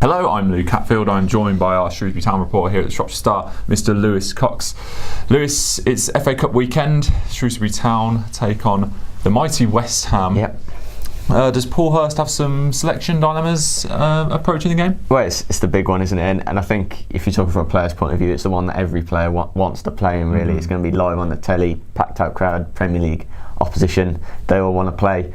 Hello, I'm Luke Hatfield. I'm joined by our Shrewsbury Town reporter here at the Shropshire Star, Mr. Lewis Cox. Lewis, it's FA Cup weekend. Shrewsbury Town take on the mighty West Ham. Yep. Does Paul Hurst have some selection dilemmas approaching the game? Well, it's the big one, isn't it? And I think if you're talking from a player's point of view, it's the one that every player wants to play in, really. It's going to be live on the telly, packed out crowd, Premier League opposition, they all want to play.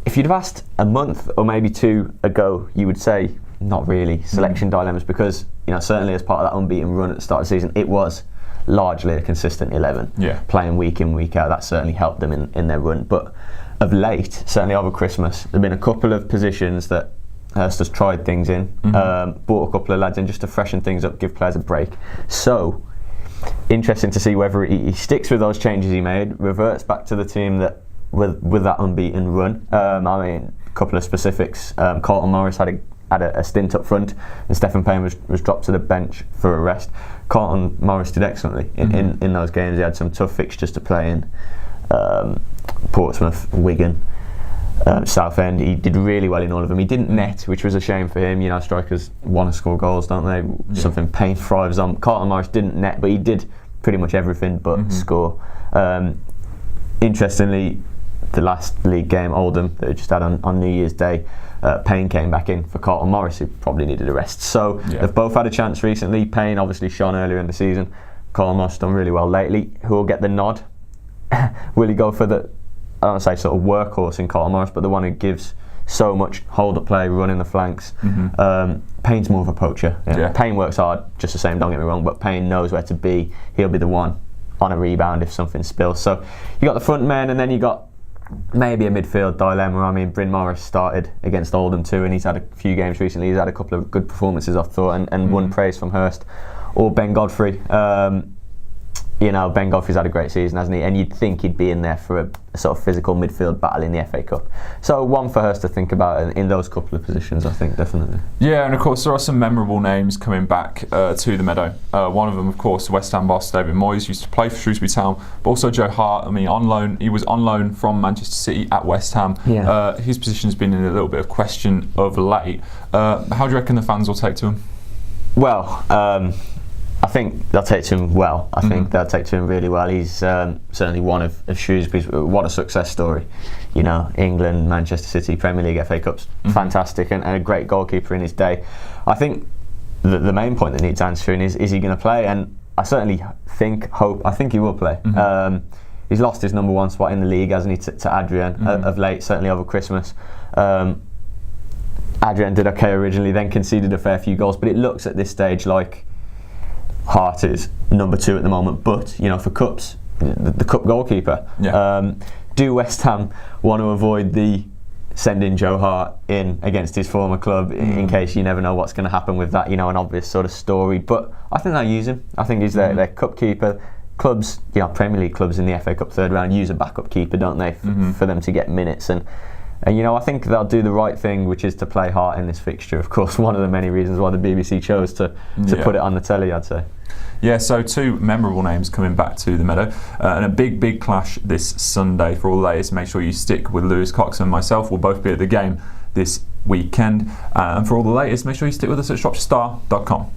If you'd have asked a month or maybe two ago, you would say not really selection dilemmas, because certainly as part of that unbeaten run at the start of the season, it was largely a consistent 11, playing week in, week out. That certainly helped them in their run. But of late, certainly over Christmas, there have been a couple of positions that Hurst has tried things in, brought a couple of lads in just to freshen things up, give players a break. So interesting to see whether he sticks with those changes he made, reverts back to the team that with that unbeaten run. A couple of specifics. Carlton Morris had a stint up front, and Stephen Payne was dropped to the bench for a rest. Carlton Morris did excellently in those games. He had some tough fixtures to play in. Portsmouth, Wigan, Southend. He did really well in all of them. He didn't net, which was a shame for him. Strikers want to score goals, don't they? Something Payne thrives on. Carlton Morris didn't net, but he did pretty much everything but score. Interestingly, the last league game, Oldham, that we just had on New Year's Day, Payne came back in for Carlton Morris, who probably needed a rest. So they've both had a chance recently. Payne obviously shone earlier in the season. Carlton Morris done really well lately. Who will get the nod? Will he go for the, I don't want to say sort of workhorse in Carlton Morris, but the one who gives so much hold-up play, running the flanks? Payne's more of a poacher. Payne works hard, just the same, don't get me wrong, but Payne knows where to be. He'll be the one on a rebound if something spills. So you got the front men, and then you got maybe a midfield dilemma. Bryn Morris started against Oldham too, and he's had a few games recently. He's had a couple of good performances, I thought, and won praise from Hurst. Or Ben Godfrey. Ben Godfrey's had a great season, hasn't he? And you'd think he'd be in there for a sort of physical midfield battle in the FA Cup. So one for Hurst to think about in those couple of positions, I think, definitely. Yeah, and of course there are some memorable names coming back to the Meadow. One of them, of course, West Ham boss David Moyes, used to play for Shrewsbury Town, but also Joe Hart. On loan. He was on loan from Manchester City at West Ham. His position's been in a little bit of question of late. How do you reckon the fans will take to him? Well, I think they'll take to him well. I think they'll take to him really well. He's certainly one of Shrewsbury's. What a success story. England, Manchester City, Premier League, FA Cups, fantastic, and a great goalkeeper in his day. I think the main point that needs answering is he going to play? And I certainly think he will play. He's lost his number one spot in the league, hasn't he, to Adrian of late, certainly over Christmas. Adrian did okay originally, then conceded a fair few goals, but it looks at this stage like Hart is number two at the moment, but for cups, the cup goalkeeper. Do West Ham want to avoid the sending Joe Hart in against his former club in case you never know what's going to happen with that? An obvious sort of story, but I think they'll use him. I think he's their cup keeper. Clubs, Premier League clubs in the FA Cup third round use a backup keeper, don't they, for them to get minutes and I think they'll do the right thing, which is to play Hart in this fixture. Of course, one of the many reasons why the BBC chose to put it on the telly, I'd say. Yeah, so two memorable names coming back to the Meadow, and a big clash this Sunday. For all the latest, make sure you stick with Lewis Cox and myself. We'll both be at the game this weekend. And for all the latest, make sure you stick with us at shropshirestar.com.